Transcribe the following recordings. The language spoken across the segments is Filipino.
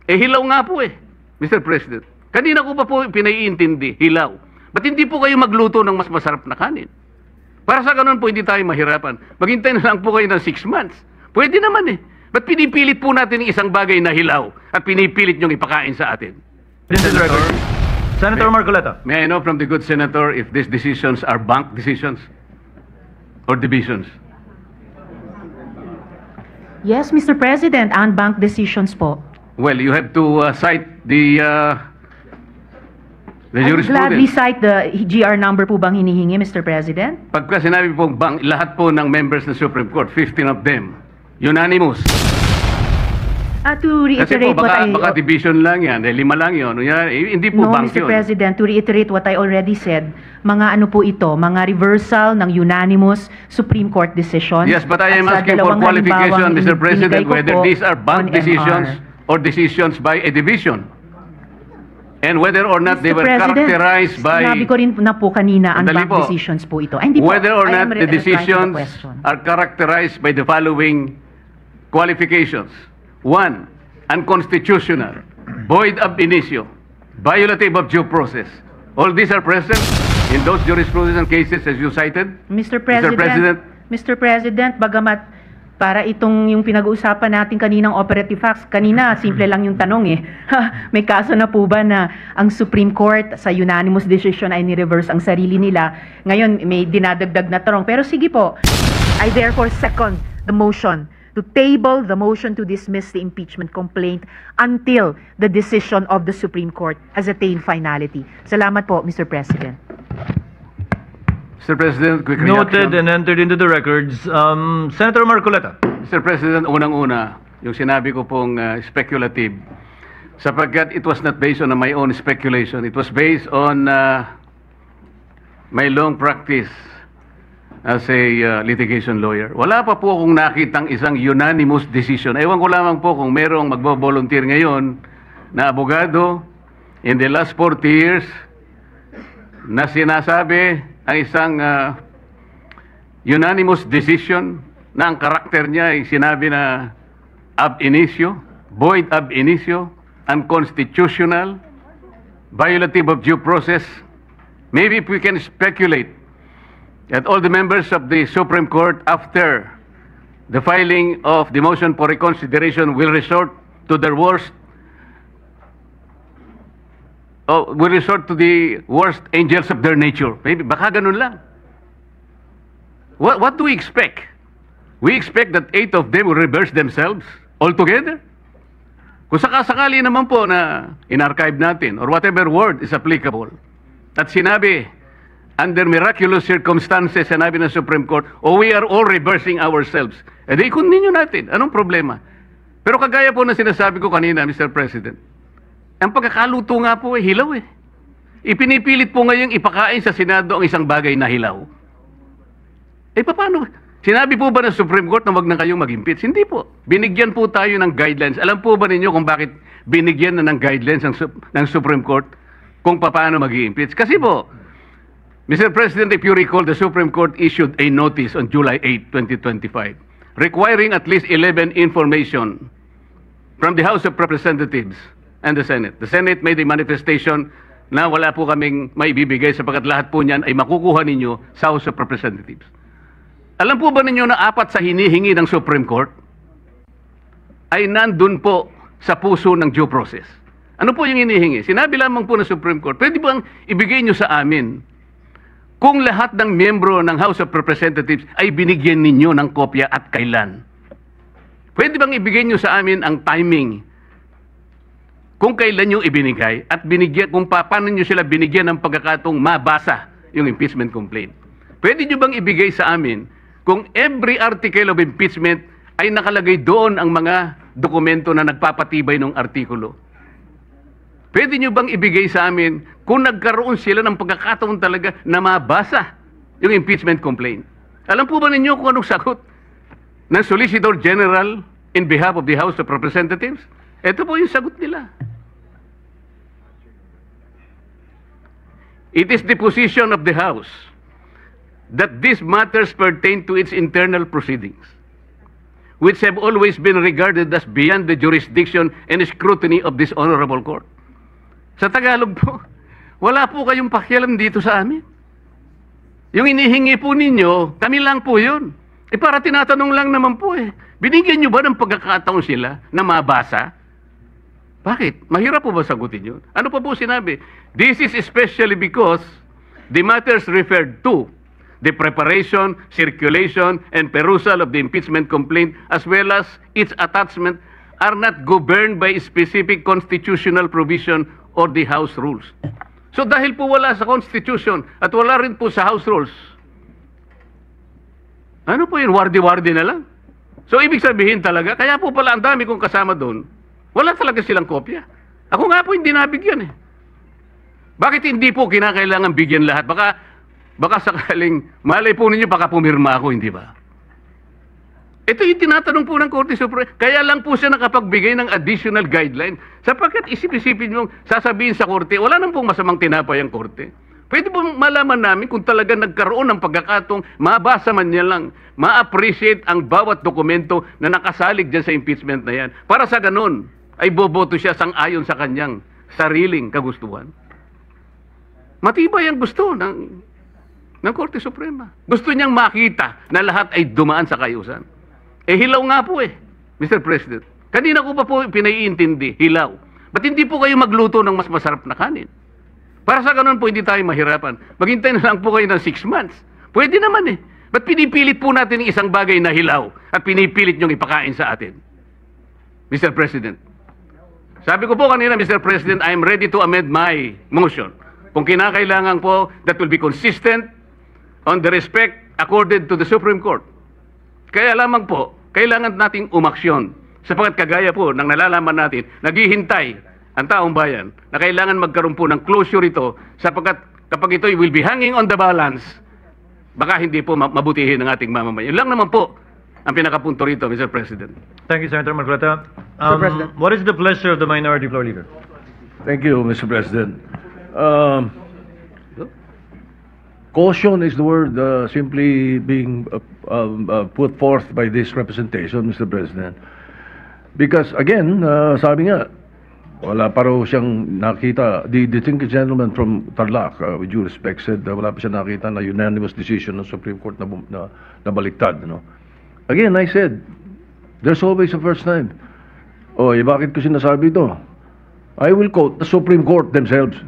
Eh, hilaw nga po eh, Mr. President. Kanina ko pa po pinaiintindi, hilaw. Ba't hindi po kayo magluto ng mas masarap na kanin? Para sa ganun po, hindi tayo mahirapan. Maghintay na lang po kayo ng 6 months. Pwede naman eh. Ba't pinipilit po natin ng isang bagay na hilaw at pinipilit niyong ipakain sa atin? Senator Marcoleta. May I know from the good senator if these decisions are bank decisions or divisions? Yes, Mr. President, unbanked decisions po. Well, you have to cite the I would jurisprudence. gladly cite the GR number po bang hinihingi, Mr. President? Pagka sinabi pong bank, lahat po ng members ng Supreme Court, 15 of them, unanimous. To Kasi reiterate po, what I... baka division lang yan, 5 lang yun. Hindi po No, bank Mr. yun. President, to reiterate what I already said, mga ano po ito, mga reversal ng unanimous Supreme Court decision. Yes, but I am At sa asking for dalawang qualification, halimbawang Mr. President, binigay ko whether po these are bank on decisions MR. or decisions by a division. And whether or not they Mr. were President, characterized by... sinabi ko rin na po kanina, Sandali unbanked po. decisions po ito. Ay, hindi po. Whether or I not am the replying to decisions question. are characterized by the following qualifications. 1, unconstitutional, void ab initio, violative of due process. All these are present in those jurisprudence and cases as you cited. Mr. President, bagamat para itong yung pinag-uusapan natin kaninang operative facts, kanina simple lang yung tanong eh. May kaso na po ba na ang Supreme Court sa unanimous decision ay ni-reverse ang sarili nila? Ngayon may dinadagdag na tanong. Pero sige po, I therefore second the motion to table the motion to dismiss the impeachment complaint until the decision of the Supreme Court has attained finality. Salamat po, Mr. President. Mr. President, quick Noted reaction. and entered into the records. Senator Marcoleta. Mr. President, unang-una, yung sinabi ko pong speculative, sapagkat it was not based on my own speculation. It was based on my long practice as a litigation lawyer. Wala pa po akong nakitang isang unanimous decision. Ewan ko lamang po kung merong magbo-volunteer ngayon na abogado in the last 40 years na sinasabi ang isang unanimous decision na ang karakter niya ay sinabi na ab initio, void ab initio, unconstitutional, violative of due process. Maybe if we can speculate that all the members of the Supreme Court after the filing of the motion for reconsideration will resort to their worst will resort to the worst angels of their nature. Maybe, baka ganun lang. What do we expect? We expect that 8 of them will reverse themselves altogether. Kung sakasakali naman po na in-archive natin or whatever word is applicable at sinabi under miraculous circumstances, sinabi ng Supreme Court, we are all reversing ourselves. E di continue natin. Anong problema? Pero kagaya po na sinasabi ko kanina, Mr. President, ang pagkakaluto nga po hilaw eh. Ipinipilit po ngayong ipakain sa Senado ang isang bagay na hilaw. Eh paano? Sinabi po ba ng Supreme Court na wag na kayong mag-impeach? Hindi po. Binigyan po tayo ng guidelines. Alam po ba ninyo kung bakit binigyan na ng guidelines ng Supreme Court kung paano mag-impeach? Kasi po, Mr. President, if you recall, the Supreme Court issued a notice on July 8, 2025, requiring at least 11 information from the House of Representatives and the Senate. The Senate made a manifestation na wala po kaming maibibigay sapagkat lahat po niyan ay makukuha ninyo sa House of Representatives. Alam po ba ninyo na 4 sa hinihingi ng Supreme Court ay nandun po sa puso ng due process? Ano po yung hinihingi? Sinabi lamang po ng Supreme Court, pwede bang ibigay nyo sa amin kung lahat ng miyembro ng House of Representatives ay binigyan ninyo ng kopya at kailan? Pwede bang ibigay nyo sa amin ang timing kung kailan nyo ibinigay at binigyan, kung paano nyo sila binigyan ng pagkakataong mabasa yung impeachment complaint? Pwede nyo bang ibigay sa amin kung every article of impeachment ay nakalagay doon ang mga dokumento na nagpapatibay ng artikulo? Pwede nyo bang ibigay sa amin kung nagkaroon sila ng pagkakataon talaga na mabasa yung impeachment complaint? Alam po ba ninyo kung anong sagot ng Solicitor General in behalf of the House of Representatives? Ito po yung sagot nila. It is the position of the House that these matters pertain to its internal proceedings. which have always been regarded as beyond the jurisdiction and scrutiny of this honorable court. Sa Tagalog po, wala po kayong pakialam dito sa amin. Yung inihingi po ninyo, kami lang po yun. Para tinatanong lang naman po binigyan nyo ba ng pagkakataon sila na mabasa? Bakit? Mahirap po ba sagutin yun? Ano pa po sinabi? This is especially because the matters referred to the preparation, circulation, and perusal of the impeachment complaint as well as its attachment are not governed by specific constitutional provision or the House rules. So dahil po wala sa Constitution at wala rin po sa House rules, ano po yun? Wardi-wardi na lang. So ibig sabihin talaga, kaya po pala ang dami kong kasama doon, wala talaga silang kopya. Ako nga po hindi nabigyan Bakit hindi po kinakailangan bigyan lahat? Baka sakaling, malay po ninyo, baka pumirma ako, hindi ba? Ito yung tinatanong po ng Korte Suprema. Kaya lang po siya nakapagbigay ng additional guideline. Sapagkat isip-isipin nyo, sasabihin sa Korte, wala nang pong masamang tinapay ang Korte. Pwede po malaman namin kung talaga nagkaroon ng pagkakatong, mabasa man niya lang, ma-appreciate ang bawat dokumento na nakasalig dyan sa impeachment na yan. Para sa ganun, ay boboto siya sang-ayon sa kanyang sariling kagustuhan. Matibay ang gusto ng Korte Suprema. Gusto niyang makita na lahat ay dumaan sa kayusan. Hilaw nga po Mr. President. Kanina ko pa po pinaiintindi, hilaw. Ba't hindi po kayo magluto ng mas masarap na kanin? Para sa ganun po, hindi tayo mahirapan. Maghintay na lang po kayo ng 6 months. Pwede naman Ba't pinipilit po natin ng isang bagay na hilaw at pinipilit niyong ipakain sa atin? Mr. President. Sabi ko po kanina, Mr. President, I am ready to amend my motion. Kung kinakailangan po, that will be consistent on the respect accorded to the Supreme Court. Kaya lamang po, kailangan nating umaksyon. Sapagkat kagaya po ng nalalaman natin, naghihintay ang taong bayan na kailangan magkaroon po ng closure ito sapagkat kapag ito will be hanging on the balance, baka hindi po mabutihin ng ating mamamayan. Yun lang naman po ang pinakapunto rito, Mr. President. Thank you, Senator Marcoleta. Mr. President. What is the pleasure of the minority floor leader? Thank you, Mr. President. Caution is the word simply being put forth by this representation, Mr. President. Because again, sabi nga, wala pa raw siyang nakita. The distinguished gentleman from Tarlac, with due respect, said wala pa siya nakita na unanimous decision ng Supreme Court na baliktad. No? Again, I said, there's always a first time. Bakit ko sinasabi ito? I will quote the Supreme Court themselves.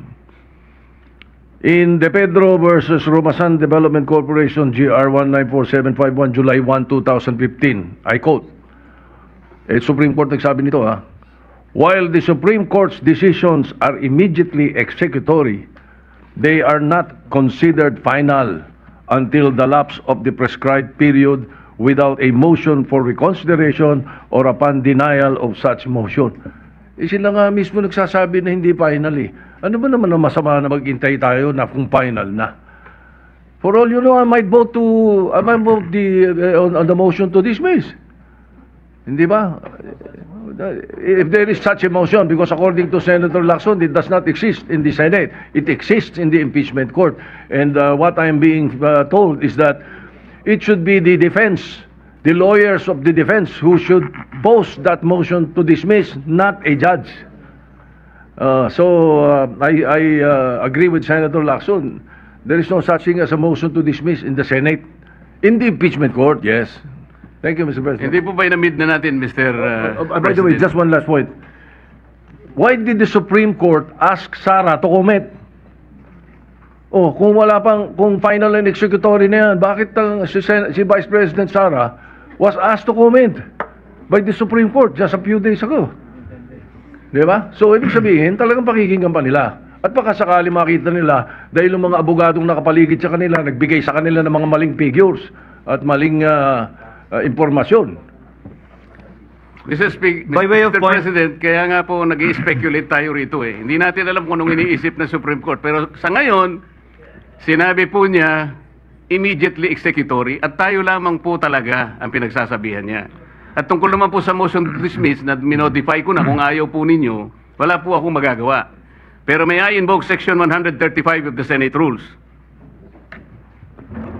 In De Pedro versus Romasan Development Corporation, GR 194751, July 1, 2015, I quote, Supreme Court nagsabi nito while the Supreme Court's decisions are immediately executory, they are not considered final until the lapse of the prescribed period without a motion for reconsideration or upon denial of such motion. Sila nga mismo nagsasabi na hindi final Ano ba naman ang masama na maghintay tayo na kung final na? For all you know, I might vote on the motion to dismiss. Hindi ba? If there is such a motion, because according to Senator Lacson, it does not exist in the Senate. It exists in the impeachment court. And what I'm being told is that it should be the defense, the lawyers of the defense who should post that motion to dismiss, not a judge. I agree with Senator Lacson. There is no such thing as a motion to dismiss in the Senate. In the impeachment court, yes. Thank you, Mr. President. Hindi po ba inamid na natin, Mr. By the way, just one last point. Why did the Supreme Court ask Sara to comment? Kung final and executory na yan, bakit si Vice President Sara was asked to comment by the Supreme Court just a few days ago? Di ba? So, ibig sabihin, talagang pakikinggan pa nila. At baka sakali makita nila, dahil yung mga abogadong nakapaligid sa kanila, nagbigay sa kanila ng mga maling figures at maling impormasyon. Mr. President, kaya nga po nag-i-speculate tayo rito Hindi natin alam kung anong iniisip ng Supreme Court. Pero sa ngayon, sinabi po niya, immediately executory, at tayo lamang po talaga ang pinagsasabihan niya. At tungkol naman po sa motion to dismiss, na minodify ko na kung ayaw po ninyo, wala po akong magagawa. Pero may I invoke Section 135 of the Senate Rules.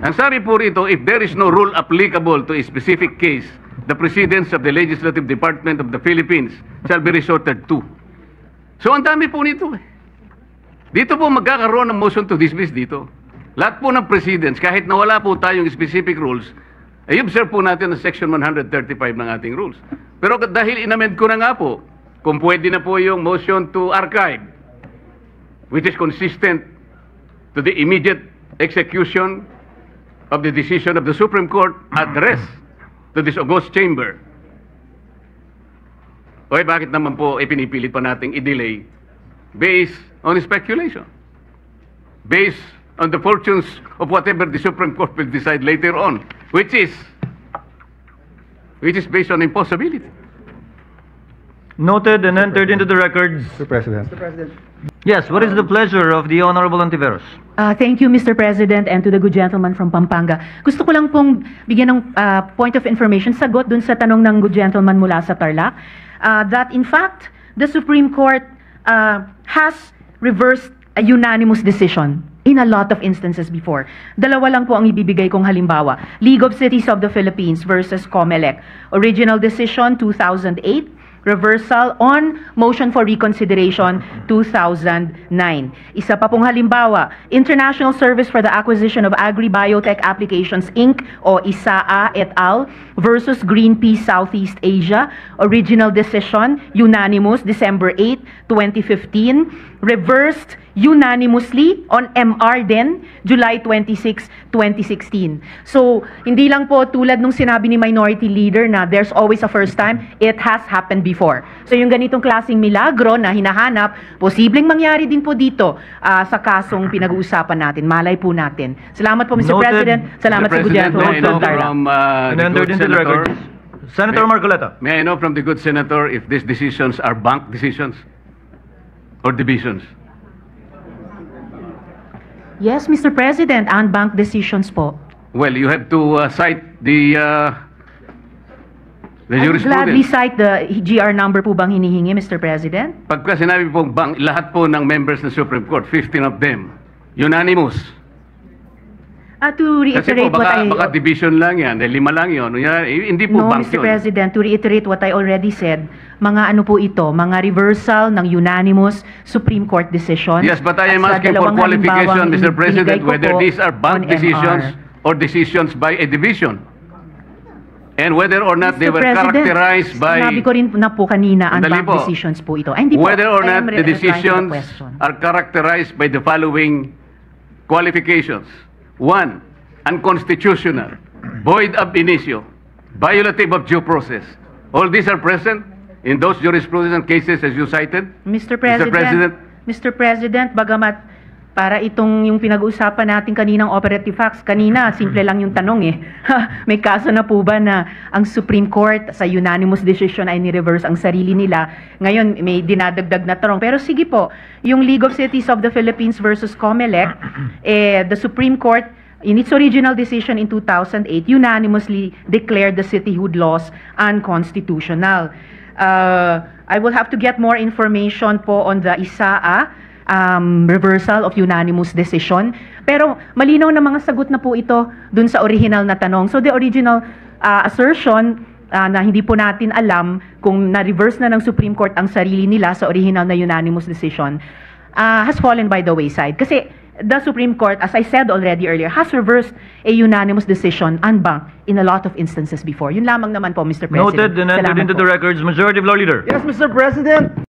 Ang sabi po rito, if there is no rule applicable to a specific case, the precedence of the Legislative Department of the Philippines shall be resorted to. So ang dami po nito eh. Dito po magkakaroon ng motion to dismiss dito. Lahat po ng precedents, kahit nawala po tayong specific rules, ay observe po natin ang Section 135 ng ating rules. Pero dahil inamend ko na nga po, kung pwede na po yung motion to archive, which is consistent to the immediate execution of the decision of the Supreme Court addressed to this august chamber. Okay, bakit naman po pinipilit pa nating i-delay based on speculation? Based on the fortunes of whatever the Supreme Court will decide later on, which is based on impossibility. Noted and entered into the records. Mr. President. Yes, what is the pleasure of the Honorable Antiveros? Thank you, Mr. President, and to the good gentleman from Pampanga. Gusto ko lang pong bigyan ng point of information, sagot dun sa tanong ng good gentleman mula sa Tarlac, that in fact, the Supreme Court has reversed a unanimous decision in a lot of instances before. Dalawa lang po ang ibibigay kong halimbawa. League of Cities of the Philippines versus COMELEC. Original decision, 2008. Reversal on motion for reconsideration 2009. Isa pa pong halimbawa, International Service for the Acquisition of Agri-Biotech Applications Inc. o ISAA et al. Versus Greenpeace Southeast Asia. Original decision, unanimous, December 8, 2015. Reversed unanimously on MR din, July 26, 2016. So, hindi lang po tulad nung sinabi ni Minority Leader na there's always a first time, it has happened before. So, yung ganitong klaseng milagro na hinahanap, posibleng mangyari din po dito sa kasong pinag-uusapan natin. Malay po natin. Salamat po, Mr. Noted. President. Salamat sa good gentleman May I know from Tarlac. from And the entered good into the senator, records. Senator Marcoleta. may I know from the good senator if these decisions are bank decisions or divisions? Yes, Mr. President, and bank decisions po. Well, you have to cite the I would gladly jurisprudence. cite the GR number po bang hinihingi, Mr. President? Pagka sinabi pong bank, lahat po ng members ng Supreme Court, 15 of them, unanimous. To Kasi reiterate po what baka division lang yan, 5 lang yun. Hindi po No, bank Mr. yun. President, to reiterate what I already said, mga ano po ito, mga reversal ng unanimous Supreme Court decision. Yes, but I am At sa asking for dalawang qualification, halimbawang Mr. President, binigay ko whether po these are bank on decisions MR. or decisions by a division. And whether or not they Mr. were President, characterized by... sinabi ko rin na po kanina ang Sandali bank po. decisions po ito. Ay, hindi po. Whether or I am not the replying to decisions question. are characterized by the following qualifications. 1, unconstitutional, void ab initio, violative of due process. All these are present in those jurisprudence and cases as you cited. Mr. President, bagamat para itong yung pinag-uusapan natin kaninang operative facts, kanina, simple lang yung tanong eh. May kaso na po ba na ang Supreme Court sa unanimous decision ay ni-reverse ang sarili nila? Ngayon, may dinadagdag na tanong. Pero sige po, yung League of Cities of the Philippines versus COMELEC, the Supreme Court, in its original decision in 2008, unanimously declared the cityhood laws unconstitutional. I will have to get more information po on the ISAA, reversal of unanimous decision. Pero malinaw na mga sagot na po ito dun sa original na tanong. So the original assertion na hindi po natin alam kung na-reverse na ng Supreme Court ang sarili nila sa original na unanimous decision has fallen by the wayside. Kasi the Supreme Court, as I said already earlier, has reversed a unanimous decision en banc in a lot of instances before. Yun lamang naman po, Mr. President. Noted and entered Salamat into po. the records. Majority Floor Leader. Yes, Mr. President.